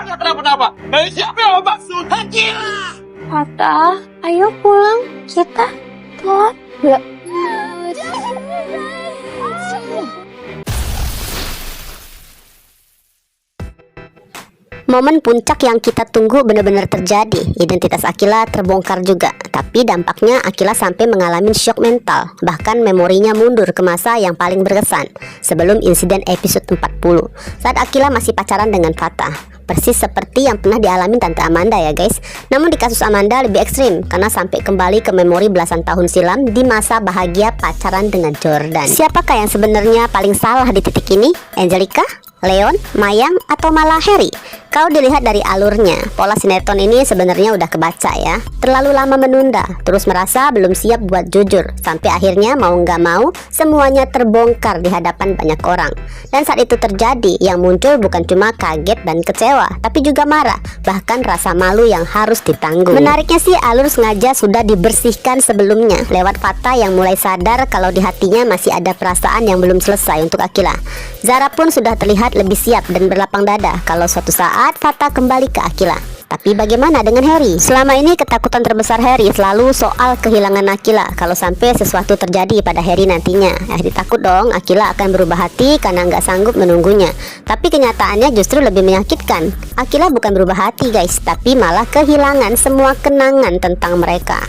nggak kenapa-napa. Dari siapa yang maksud? Gila. Fata, ayo pulang. Kita telat. Nggak. Momen puncak yang kita tunggu benar-benar terjadi. Identitas Akila terbongkar juga. Tapi dampaknya Akila sampai mengalami syok mental. Bahkan memorinya mundur ke masa yang paling berkesan, sebelum insiden episode 40, saat Akila masih pacaran dengan Fata. Persis seperti yang pernah dialami Tante Amanda ya guys. Namun di kasus Amanda lebih ekstrim, karena sampai kembali ke memori belasan tahun silam di masa bahagia pacaran dengan Jordan. Siapakah yang sebenarnya paling salah di titik ini? Angelica? Leon, Mayang, atau malah Harry? Kalau dilihat dari alurnya, pola sinetron ini sebenarnya udah kebaca ya. Terlalu lama menunda, terus merasa belum siap buat jujur, sampai akhirnya mau nggak mau semuanya terbongkar di hadapan banyak orang. Dan saat itu terjadi, yang muncul bukan cuma kaget dan kecewa, tapi juga marah, bahkan rasa malu yang harus ditanggung. Menariknya sih, alur sengaja sudah dibersihkan sebelumnya lewat Fata yang mulai sadar kalau di hatinya masih ada perasaan yang belum selesai untuk Akila. Zara pun sudah terlihat lebih siap dan berlapang dada kalau suatu saat Fata kembali ke Akila. Tapi bagaimana dengan Harry? Selama ini ketakutan terbesar Harry selalu soal kehilangan Akila. Kalau sampai sesuatu terjadi pada Harry nantinya, Harry takut dong Akila akan berubah hati karena nggak sanggup menunggunya. Tapi kenyataannya justru lebih menyakitkan. Akila bukan berubah hati guys, tapi malah kehilangan semua kenangan tentang mereka.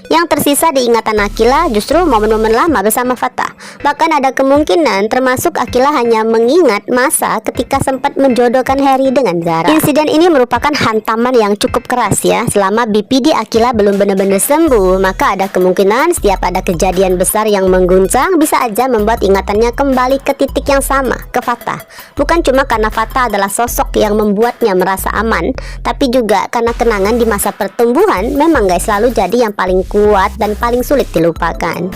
Yang tersisa di ingatan Akila justru momen-momen lama bersama Fata. Bahkan ada kemungkinan termasuk Akila hanya mengingat masa ketika sempat menjodohkan Harry dengan Zara. Insiden ini merupakan hantaman yang cukup keras ya. Selama BPD Akila belum benar-benar sembuh, maka ada kemungkinan setiap ada kejadian besar yang mengguncang bisa aja membuat ingatannya kembali ke titik yang sama, ke Fata. Bukan cuma karena Fata adalah sosok yang membuatnya merasa aman, tapi juga karena kenangan di masa pertumbuhan memang guys selalu jadi yang paling kuat dan paling sulit dilupakan.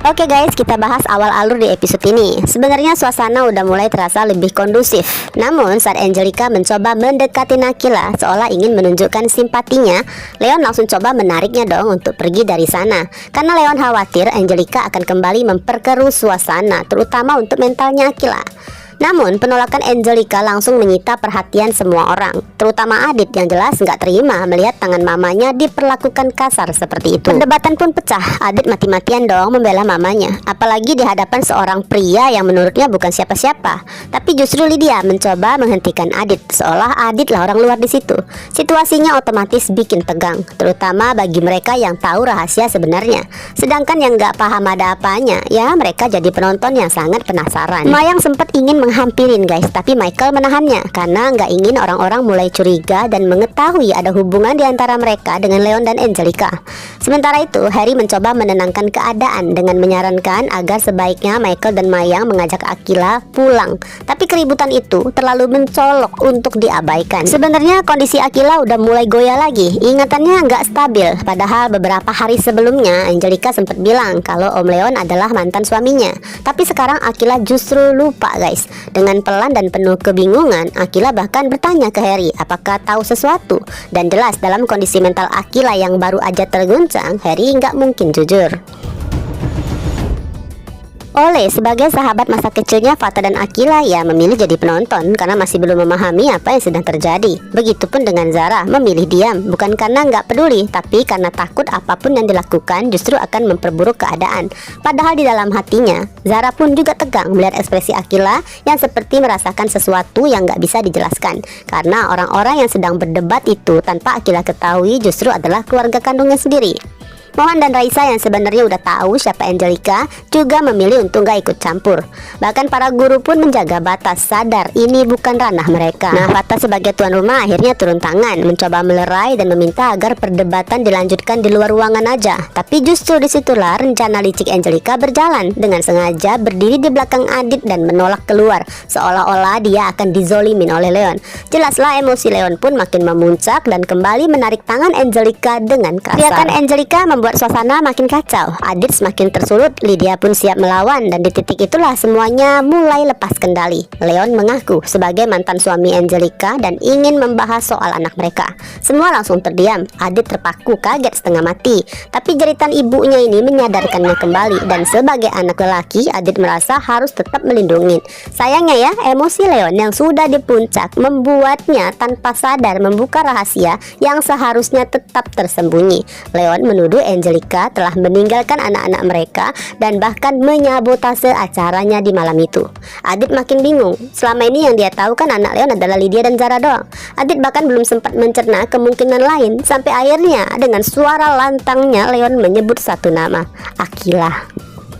Oke guys, kita bahas awal alur di episode ini. Sebenarnya suasana udah mulai terasa lebih kondusif. Namun saat Angelica mencoba mendekati Akila seolah ingin menunjukkan simpatinya, Leon langsung coba menariknya dong untuk pergi dari sana. Karena Leon khawatir Angelica akan kembali memperkeruh suasana, terutama untuk mentalnya Akila. Namun penolakan Angelica langsung menyita perhatian semua orang, terutama Adit yang jelas nggak terima melihat tangan mamanya diperlakukan kasar seperti itu. Perdebatan pun pecah. Adit mati-matian dong membela mamanya, apalagi di hadapan seorang pria yang menurutnya bukan siapa-siapa. Tapi justru Lydia mencoba menghentikan Adit, seolah Adit lah orang luar di situ. Situasinya otomatis bikin tegang, terutama bagi mereka yang tahu rahasia sebenarnya. Sedangkan yang nggak paham ada apanya, ya mereka jadi penonton yang sangat penasaran. Mayang sempat ingin menghampirin guys, tapi Michael menahannya karena nggak ingin orang-orang mulai curiga dan mengetahui ada hubungan di antara mereka dengan Leon dan Angelica. Sementara itu Harry mencoba menenangkan keadaan dengan menyarankan agar sebaiknya Michael dan Mayang mengajak Akila pulang. Tapi keributan itu terlalu mencolok untuk diabaikan. Sebenarnya kondisi Akila udah mulai goyah lagi, ingatannya nggak stabil. Padahal beberapa hari sebelumnya Angelica sempat bilang kalau Om Leon adalah mantan suaminya. Tapi sekarang Akila justru lupa guys. Dengan pelan dan penuh kebingungan, Akila bahkan bertanya ke Harry apakah tahu sesuatu. Dan jelas dalam kondisi mental Akila yang baru aja terguncang, Harry nggak mungkin jujur. Oleh sebagai sahabat masa kecilnya Fata dan Akila ya memilih jadi penonton karena masih belum memahami apa yang sedang terjadi. Begitupun dengan Zara, memilih diam bukan karena nggak peduli, tapi karena takut apapun yang dilakukan justru akan memperburuk keadaan. Padahal di dalam hatinya Zara pun juga tegang melihat ekspresi Akila yang seperti merasakan sesuatu yang nggak bisa dijelaskan. Karena orang-orang yang sedang berdebat itu tanpa Akila ketahui justru adalah keluarga kandungnya sendiri. Mohan dan Raisa yang sebenarnya udah tahu siapa Angelica juga memilih untuk gak ikut campur. Bahkan para guru pun menjaga batas, sadar ini bukan ranah mereka. Nah, Fata sebagai tuan rumah akhirnya turun tangan, mencoba melerai dan meminta agar perdebatan dilanjutkan di luar ruangan aja. Tapi justru disitulah rencana licik Angelica berjalan, dengan sengaja berdiri di belakang Adit dan menolak keluar, seolah-olah dia akan dizolimin oleh Leon. Jelaslah emosi Leon pun makin memuncak dan kembali menarik tangan Angelica dengan kasar. Kelihatan Angelica membuat suasana makin kacau. Adit semakin tersulut, Lydia pun siap melawan, dan di titik itulah semuanya mulai lepas kendali. Leon mengaku sebagai mantan suami Angelica dan ingin membahas soal anak mereka. Semua langsung terdiam. Adit terpaku kaget setengah mati, tapi jeritan ibunya ini menyadarkannya kembali, dan sebagai anak lelaki Adit merasa harus tetap melindungi. Sayangnya ya, emosi Leon yang sudah di puncak membuatnya tanpa sadar membuka rahasia yang seharusnya tetap tersembunyi. Leon menuduh Angelica telah meninggalkan anak-anak mereka dan bahkan menyabotase acaranya di malam itu. Adit makin bingung. Selama ini yang dia tahu kan anak Leon adalah Lydia dan Zara doang. Adit bahkan belum sempat mencerna kemungkinan lain, sampai akhirnya dengan suara lantangnya Leon menyebut satu nama, Akila.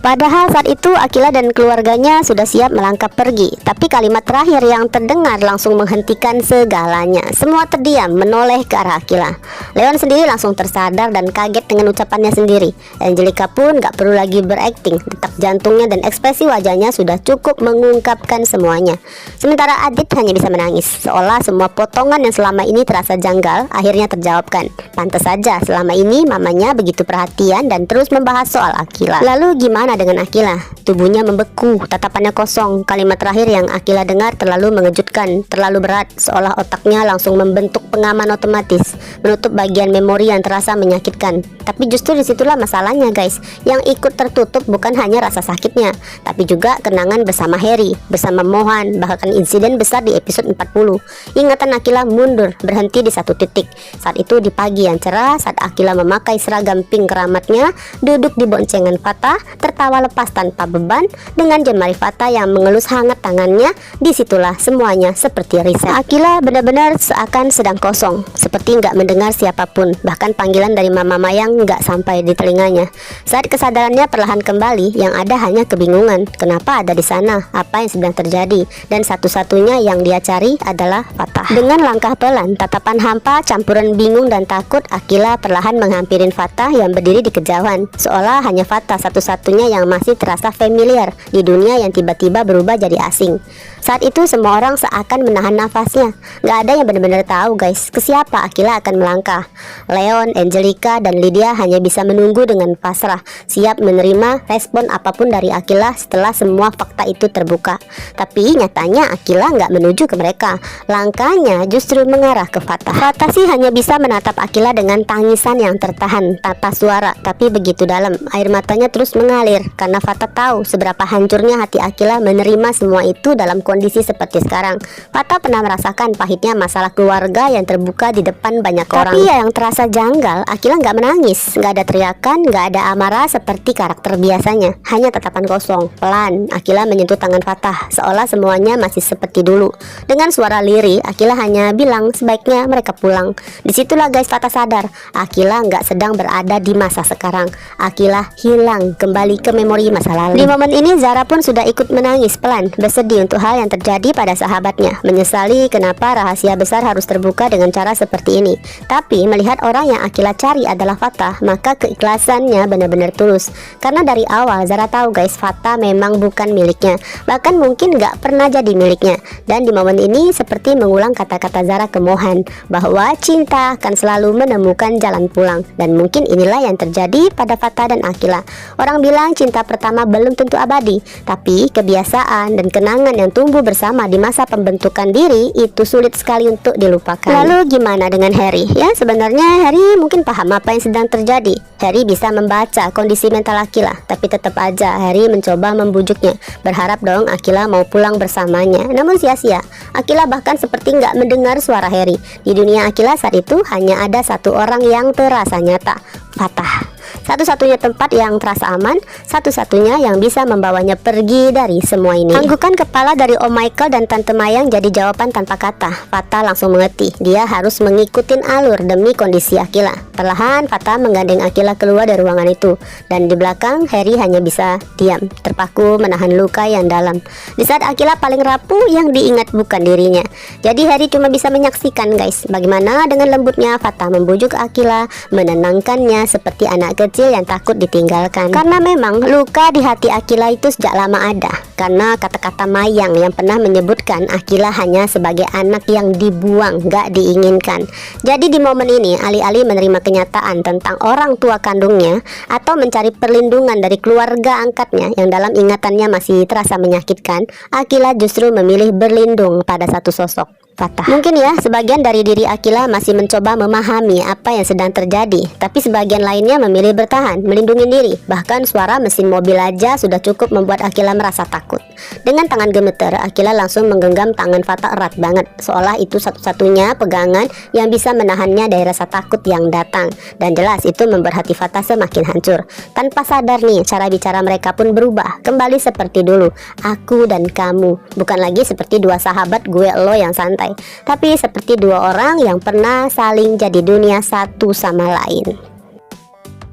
Padahal saat itu Akila dan keluarganya sudah siap melangkah pergi, tapi kalimat terakhir yang terdengar langsung menghentikan segalanya. Semua terdiam menoleh ke arah Akila. Leon sendiri langsung tersadar dan kaget dengan ucapannya sendiri. Angelica pun gak perlu lagi berakting, detak jantungnya dan ekspresi wajahnya sudah cukup mengungkapkan semuanya. Sementara Adit hanya bisa menangis, seolah semua potongan yang selama ini terasa janggal akhirnya terjawabkan. Pantas saja selama ini mamanya begitu perhatian dan terus membahas soal Akila. Lalu gimana dengan Akila? Tubuhnya membeku, tatapannya kosong. Kalimat terakhir yang Akila dengar terlalu mengejutkan, terlalu berat, seolah otaknya langsung membentuk pengaman otomatis, menutup bagian memori yang terasa menyakitkan. Tapi justru disitulah masalahnya guys. Yang ikut tertutup bukan hanya rasa sakitnya, tapi juga kenangan bersama Harry, bersama Mohan, bahkan insiden besar di episode 40. Ingatan Akila mundur, berhenti di satu titik. Saat itu di pagi yang cerah, saat Akila memakai seragam pink keramatnya, duduk di boncengan Fatah, tertawa lepas tanpa beban dengan jemari Fatah yang mengelus hangat tangannya. Disitulah semuanya seperti reset. Akila benar-benar seakan sedang kosong, seperti nggak mendengar siapapun, bahkan panggilan dari Mama Mayang nggak sampai di telinganya. Saat kesadarannya perlahan kembali, yang ada hanya kebingungan. Kenapa ada di sana? Apa yang sedang terjadi? Dan satu-satunya yang dia cari adalah Fatah. Dengan langkah pelan, tatapan hampa, campuran bingung dan takut, Akila perlahan menghampirin Fatah yang berdiri di kejauhan, seolah hanya Fatah satu-satunya yang masih terasa familiar di dunia yang tiba-tiba berubah jadi asing. Saat itu semua orang seakan menahan nafasnya. Gak ada yang benar-benar tahu guys, ke siapa Akila akan melangkah. Leon, Angelica, dan Lydia hanya bisa menunggu dengan pasrah, siap menerima respon apapun dari Akila setelah semua fakta itu terbuka. Tapi nyatanya Akila nggak menuju ke mereka. Langkahnya justru mengarah ke Fatah. Fatah sih hanya bisa menatap Akila dengan tangisan yang tertahan tanpa suara, tapi begitu dalam. Air matanya terus mengalir karena Fatah tahu seberapa hancurnya hati Akila menerima semua itu dalam kondisi seperti sekarang. Fatah pernah merasakan pahitnya masalah keluarga yang terbuka di depan banyak orang. Tapi yang terasa janggal, Akila nggak menangis, nggak ada teriakan, nggak ada amarah seperti karakter biasanya. Hanya tatapan kosong. Pelan, Akila menyentuh tangan Fatah, seolah semuanya masih seperti dulu. Dengan suara lirih, Akila hanya bilang sebaiknya mereka pulang. Disitulah guys Fatah sadar, Akila nggak sedang berada di masa sekarang. Akila hilang kembali ke memori masa lalu. Di momen ini Zara pun sudah ikut menangis pelan, bersedih untuk hal yang terjadi pada sahabatnya, menyesali kenapa rahasia besar harus terbuka dengan cara seperti ini. Tapi melihat orang yang Akila cari adalah Fatah, maka keikhlasannya benar-benar tulus. Karena dari awal Zara tahu guys, Fatah memang bukan miliknya, bahkan mungkin gak pernah jadi miliknya. Dan di momen ini seperti mengulang kata-kata Zara ke Mohan, bahwa cinta akan selalu menemukan jalan pulang. Dan mungkin inilah yang terjadi pada Fatah dan Akila. Orang bilang cinta pertama belum tentu abadi, tapi kebiasaan dan kenangan yang tumbuh bersama di masa pembentukan diri itu sulit sekali untuk dilupakan. Lalu gimana dengan Harry? Ya sebenarnya Harry mungkin paham apa yang sedang terjadi. Harry bisa membaca kondisi mental Akila, tapi tetap aja Harry mencoba membujuknya, berharap dong Akila mau pulang bersamanya. Namun sia-sia, Akila bahkan seperti nggak mendengar suara Harry. Di dunia Akila saat itu hanya ada satu orang yang terasa nyata, Fatah. Satu-satunya tempat yang terasa aman, satu-satunya yang bisa membawanya pergi dari semua ini. Anggukan kepala dari Om Michael dan Tante Mayang jadi jawaban tanpa kata. Fatah langsung mengerti, dia harus mengikuti alur demi kondisi Akila. Perlahan Fatah menggandeng Akila keluar dari ruangan itu, dan di belakang Harry hanya bisa diam, terpaku menahan luka yang dalam. Di saat Akila paling rapuh, yang diingat bukan dirinya. Jadi Harry cuma bisa menyaksikan guys, bagaimana dengan lembutnya Fatah membujuk Akila, menenangkannya seperti anak kecil yang takut ditinggalkan. Karena memang luka di hati Akila itu sejak lama ada, karena kata-kata Mayang yang pernah menyebutkan Akila hanya sebagai anak yang dibuang, gak diinginkan. Jadi di momen ini, alih-alih menerima kenyataan tentang orang tua kandungnya atau mencari perlindungan dari keluarga angkatnya yang dalam ingatannya masih terasa menyakitkan, Akila justru memilih berlindung pada satu sosok, Fatah. Mungkin ya, sebagian dari diri Akila masih mencoba memahami apa yang sedang terjadi, tapi sebagian lainnya memilih bertahan, melindungi diri. Bahkan suara mesin mobil aja sudah cukup membuat Akila merasa takut. Dengan tangan gemeter, Akila langsung menggenggam tangan Fatah erat banget, seolah itu satu-satunya pegangan yang bisa menahannya dari rasa takut yang datang. Dan jelas itu membuat hati Fatah semakin hancur. Tanpa sadar nih, cara bicara mereka pun berubah, kembali seperti dulu. Aku dan kamu, bukan lagi seperti dua sahabat gue lo yang santai, tapi seperti dua orang yang pernah saling jadi dunia satu sama lain.